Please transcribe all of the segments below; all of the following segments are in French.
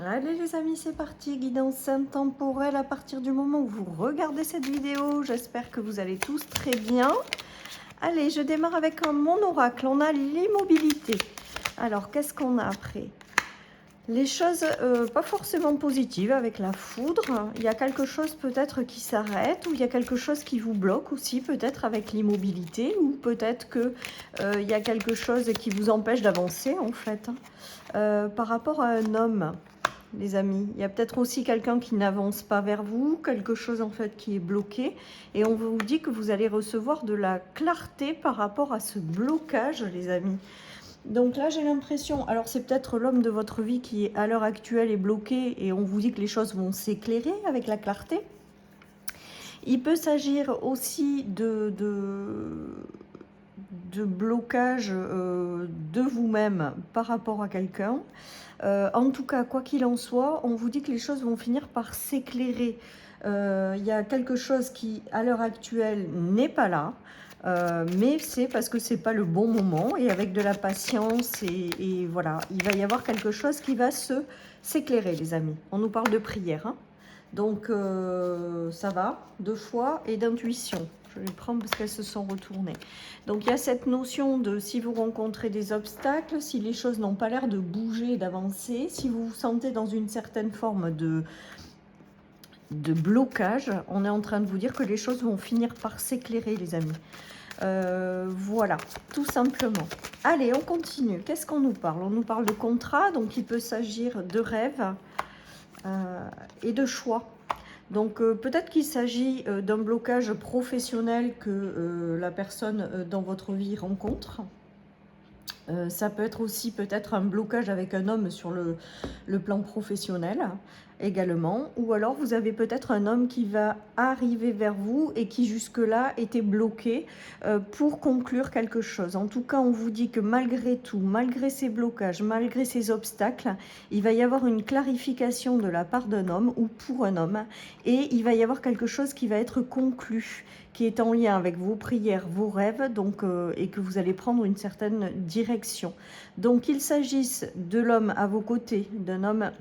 Allez les amis, c'est parti, guidance intemporelle à partir du moment où vous regardez cette vidéo. J'espère que vous allez tous très bien. Allez, je démarre avec mon oracle. On a l'immobilité. Alors, qu'est-ce qu'on a après? Les choses pas forcément positives avec la foudre. Il y a quelque chose peut-être qui s'arrête ou il y a quelque chose qui vous bloque aussi peut-être avec l'immobilité ou peut-être que il y a quelque chose qui vous empêche d'avancer en fait. Par rapport à un homme, les amis, il y a peut-être aussi quelqu'un qui n'avance pas vers vous, quelque chose en fait qui est bloqué et on vous dit que vous allez recevoir de la clarté par rapport à ce blocage, les amis. Donc là, j'ai l'impression, alors c'est peut-être l'homme de votre vie qui à l'heure actuelle est bloqué et on vous dit que les choses vont s'éclairer avec la clarté. Il peut s'agir aussi de blocage de vous-même par rapport à quelqu'un. En tout cas, quoi qu'il en soit, on vous dit que les choses vont finir par s'éclairer. Il y a quelque chose qui, à l'heure actuelle, n'est pas là. Mais c'est parce que c'est pas le bon moment et avec de la patience et voilà, il va y avoir quelque chose qui va s'éclairer, les amis. On nous parle de prière, hein. Donc ça va, de foi et d'intuition. Je les prends parce qu'elles se sont retournées. Donc il y a cette notion de si vous rencontrez des obstacles, si les choses n'ont pas l'air de bouger, d'avancer, si vous vous sentez dans une certaine forme de blocage, on est en train de vous dire que les choses vont finir par s'éclairer, les amis. Voilà, tout simplement. Allez, on continue. Qu'est-ce qu'on nous parle? On nous parle de contrat, donc il peut s'agir de rêves et de choix. Donc peut-être qu'il s'agit d'un blocage professionnel que la personne dans votre vie rencontre. Ça peut être aussi peut-être un blocage avec un homme sur le plan professionnel également. Ou alors vous avez peut-être un homme qui va arriver vers vous et qui jusque-là était bloqué pour conclure quelque chose. En tout cas, on vous dit que malgré tout, malgré ces blocages, malgré ces obstacles, il va y avoir une clarification de la part d'un homme ou pour un homme. Et il va y avoir quelque chose qui va être conclu, qui est en lien avec vos prières, vos rêves, donc, et que vous allez prendre une certaine direction. Donc qu'il s'agisse de l'homme à vos côtés, d'un homme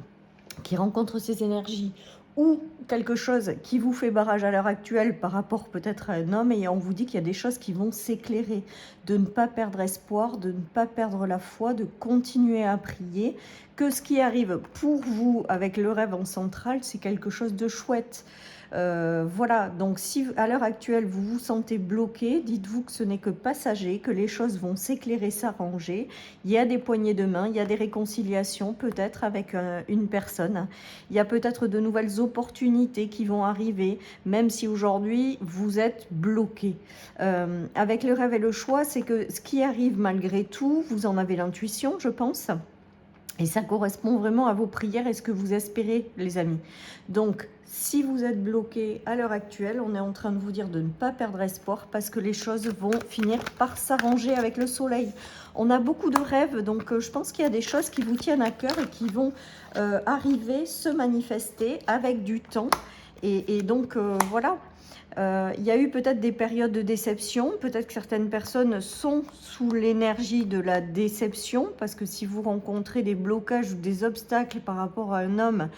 qui rencontre ces énergies, ou quelque chose qui vous fait barrage à l'heure actuelle par rapport peut-être à un homme, et on vous dit qu'il y a des choses qui vont s'éclairer, de ne pas perdre espoir, de ne pas perdre la foi, de continuer à prier, que ce qui arrive pour vous avec le rêve en centrale, c'est quelque chose de chouette. Voilà, donc si à l'heure actuelle vous vous sentez bloqué, dites-vous que ce n'est que passager, que les choses vont s'éclairer, s'arranger. Il y a des poignées de main, il y a des réconciliations peut-être avec une personne. Il y a peut-être de nouvelles opportunités qui vont arriver, même si aujourd'hui vous êtes bloqué. Avec le rêve et le choix, c'est que ce qui arrive malgré tout, vous en avez l'intuition, je pense. Et ça correspond vraiment à vos prières et ce que vous espérez, les amis. Donc, si vous êtes bloqué à l'heure actuelle, on est en train de vous dire de ne pas perdre espoir parce que les choses vont finir par s'arranger avec le soleil. On a beaucoup de rêves, donc je pense qu'il y a des choses qui vous tiennent à cœur et qui vont arriver, se manifester avec du temps. Et donc, voilà. Il y a eu peut-être des périodes de déception, peut-être que certaines personnes sont sous l'énergie de la déception, parce que si vous rencontrez des blocages ou des obstacles par rapport à un homme,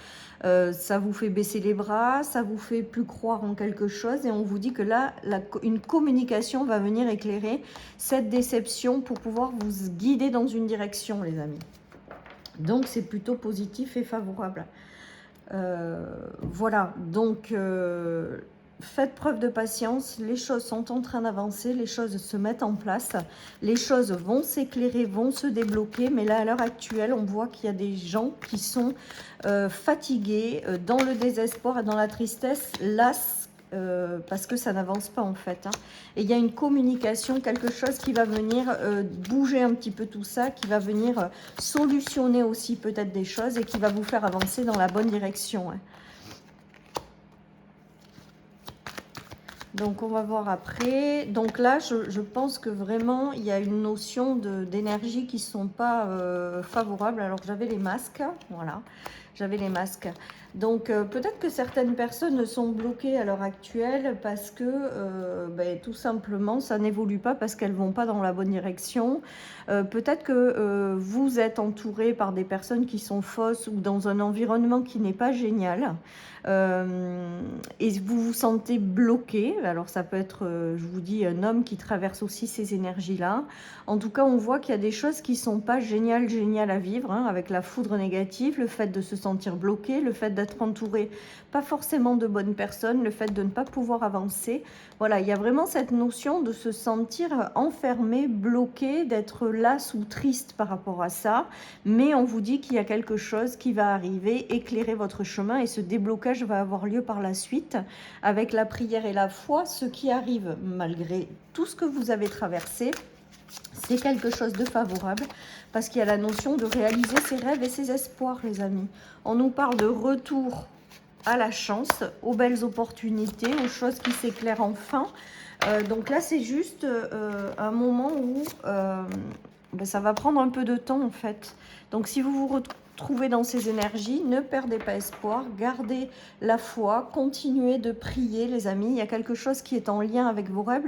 ça vous fait baisser les bras, ça vous fait plus croire en quelque chose, et on vous dit que là, une communication va venir éclairer cette déception pour pouvoir vous guider dans une direction, les amis. Donc c'est plutôt positif et favorable. Voilà, donc faites preuve de patience, les choses sont en train d'avancer, les choses se mettent en place, les choses vont s'éclairer, vont se débloquer, mais là à l'heure actuelle on voit qu'il y a des gens qui sont fatigués, dans le désespoir et dans la tristesse, las, parce que ça n'avance pas en fait, hein. Et il y a une communication, quelque chose qui va venir bouger un petit peu tout ça, qui va venir solutionner aussi peut-être des choses et qui va vous faire avancer dans la bonne direction, hein. Donc on va voir après. Donc là je pense que vraiment il y a une notion d'énergie qui ne sont pas favorables. Alors j'avais les masques, voilà. j'avais les masques. Donc peut-être que certaines personnes sont bloquées à l'heure actuelle parce que tout simplement ça n'évolue pas, parce qu'elles vont pas dans la bonne direction. Peut-être que vous êtes entouré par des personnes qui sont fausses ou dans un environnement qui n'est pas génial. Et vous vous sentez bloqué. Alors ça peut être, je vous dis, un homme qui traverse aussi ces énergies-là. En tout cas, on voit qu'il y a des choses qui sont pas géniales à vivre, hein, avec la foudre négative, le fait de se sentir bloqué, le fait d'être entouré pas forcément de bonnes personnes, le fait de ne pas pouvoir avancer. Voilà, il y a vraiment cette notion de se sentir enfermé, bloqué, d'être las ou triste par rapport à ça. Mais on vous dit qu'il y a quelque chose qui va arriver, éclairer votre chemin, et ce déblocage va avoir lieu par la suite avec la prière et la foi. Ce qui arrive malgré tout ce que vous avez traversé, c'est quelque chose de favorable, parce qu'il y a la notion de réaliser ses rêves et ses espoirs, les amis. On nous parle de retour à la chance, aux belles opportunités, aux choses qui s'éclairent enfin. Donc là, c'est juste un moment où ça va prendre un peu de temps, en fait. Donc si vous vous retrouvez dans ces énergies, ne perdez pas espoir, gardez la foi, continuez de prier, les amis. Il y a quelque chose qui est en lien avec vos rêves,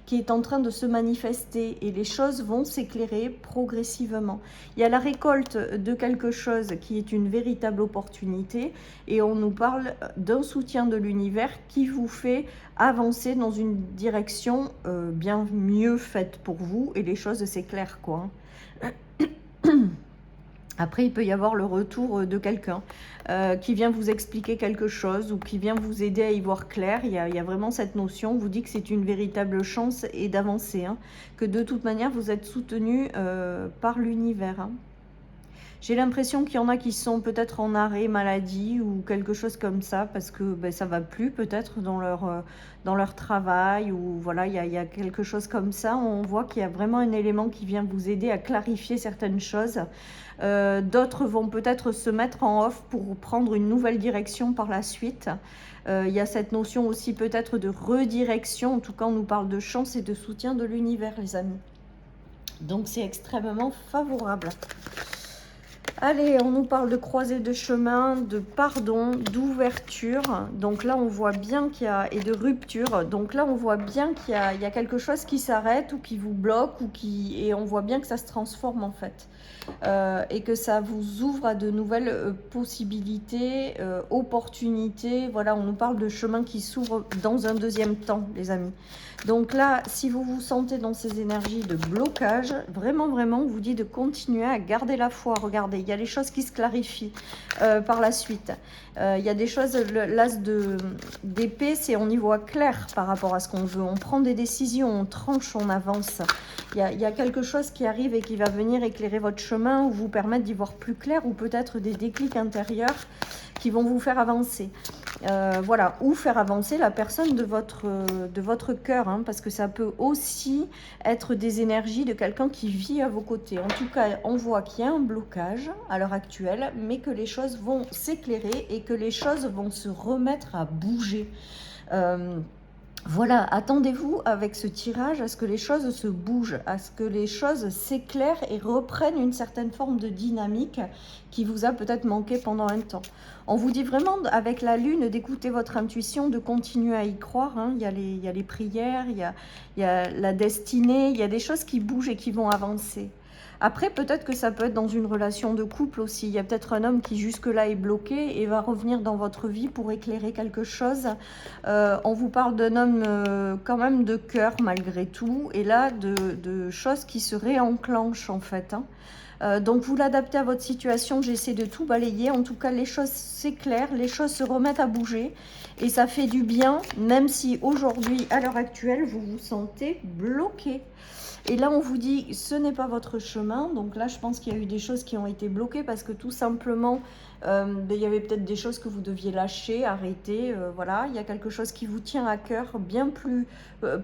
qui est en train de se manifester, et les choses vont s'éclairer progressivement. Il y a la récolte de quelque chose qui est une véritable opportunité, et on nous parle d'un soutien de l'univers qui vous fait avancer dans une direction bien mieux faite pour vous, et les choses s'éclairent, quoi. Après, il peut y avoir le retour de quelqu'un qui vient vous expliquer quelque chose, ou qui vient vous aider à y voir clair. Il y a vraiment cette notion, on vous dit que c'est une véritable chance et d'avancer, hein, que de toute manière, vous êtes soutenu par l'univers, hein. J'ai l'impression qu'il y en a qui sont peut-être en arrêt maladie ou quelque chose comme ça, parce que ça va plus peut-être dans leur travail, ou voilà, il y a quelque chose comme ça. On voit qu'il y a vraiment un élément qui vient vous aider à clarifier certaines choses. D'autres vont peut-être se mettre en off pour prendre une nouvelle direction par la suite. Il y a cette notion aussi peut-être de redirection. En tout cas, on nous parle de chance et de soutien de l'univers, les amis. Donc c'est extrêmement favorable. Allez, on nous parle de croisée de chemin, de pardon, d'ouverture. Donc là, on voit bien qu'il y a... et de rupture. Donc là, on voit bien qu'il y a quelque chose qui s'arrête, ou qui vous bloque, ou qui... et on voit bien que ça se transforme, en fait. Et que ça vous ouvre à de nouvelles possibilités, opportunités. Voilà, on nous parle de chemin qui s'ouvre dans un deuxième temps, les amis. Donc là, si vous vous sentez dans ces énergies de blocage, vraiment, on vous dit de continuer à garder la foi. Regardez, il y a les choses qui se clarifient par la suite. Il y a des choses, l'as d'épée, c'est on y voit clair par rapport à ce qu'on veut. On prend des décisions, on tranche, on avance. Il y a quelque chose qui arrive et qui va venir éclairer votre chemin, ou vous permettre d'y voir plus clair, ou peut-être des déclics intérieurs qui vont vous faire avancer. Voilà, ou faire avancer la personne de votre cœur, hein, parce que ça peut aussi être des énergies de quelqu'un qui vit à vos côtés. En tout cas, on voit qu'il y a un blocage à l'heure actuelle, mais que les choses vont s'éclairer et que les choses vont se remettre à bouger. Voilà, attendez-vous avec ce tirage à ce que les choses se bougent, à ce que les choses s'éclairent et reprennent une certaine forme de dynamique qui vous a peut-être manqué pendant un temps. On vous dit vraiment, avec la lune, d'écouter votre intuition, de continuer à y croire, hein. Il y a les prières, il y a la destinée, il y a des choses qui bougent et qui vont avancer. Après, peut-être que ça peut être dans une relation de couple aussi. Il y a peut-être un homme qui jusque-là est bloqué et va revenir dans votre vie pour éclairer quelque chose. On vous parle d'un homme quand même de cœur malgré tout. Et là, de choses qui se réenclenchent en fait, hein. Donc vous l'adaptez à votre situation, j'essaie de tout balayer. En tout cas, les choses s'éclairent, les choses se remettent à bouger. Et ça fait du bien, même si aujourd'hui, à l'heure actuelle, vous vous sentez bloqué. Et là, on vous dit, ce n'est pas votre chemin. Donc là, je pense qu'il y a eu des choses qui ont été bloquées parce que tout simplement, il y avait peut-être des choses que vous deviez lâcher, arrêter. Voilà, il y a quelque chose qui vous tient à cœur, bien plus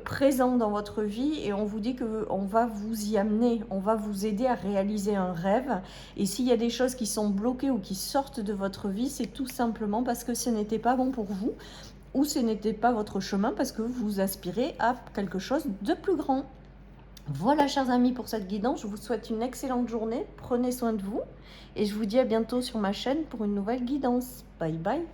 présent dans votre vie. Et on vous dit qu'on va vous y amener, on va vous aider à réaliser un rêve. Et s'il y a des choses qui sont bloquées ou qui sortent de votre vie, c'est tout simplement parce que ce n'était pas bon pour vous, ou ce n'était pas votre chemin parce que vous aspirez à quelque chose de plus grand. Voilà, chers amis, pour cette guidance. Je vous souhaite une excellente journée. Prenez soin de vous et je vous dis à bientôt sur ma chaîne pour une nouvelle guidance. Bye bye.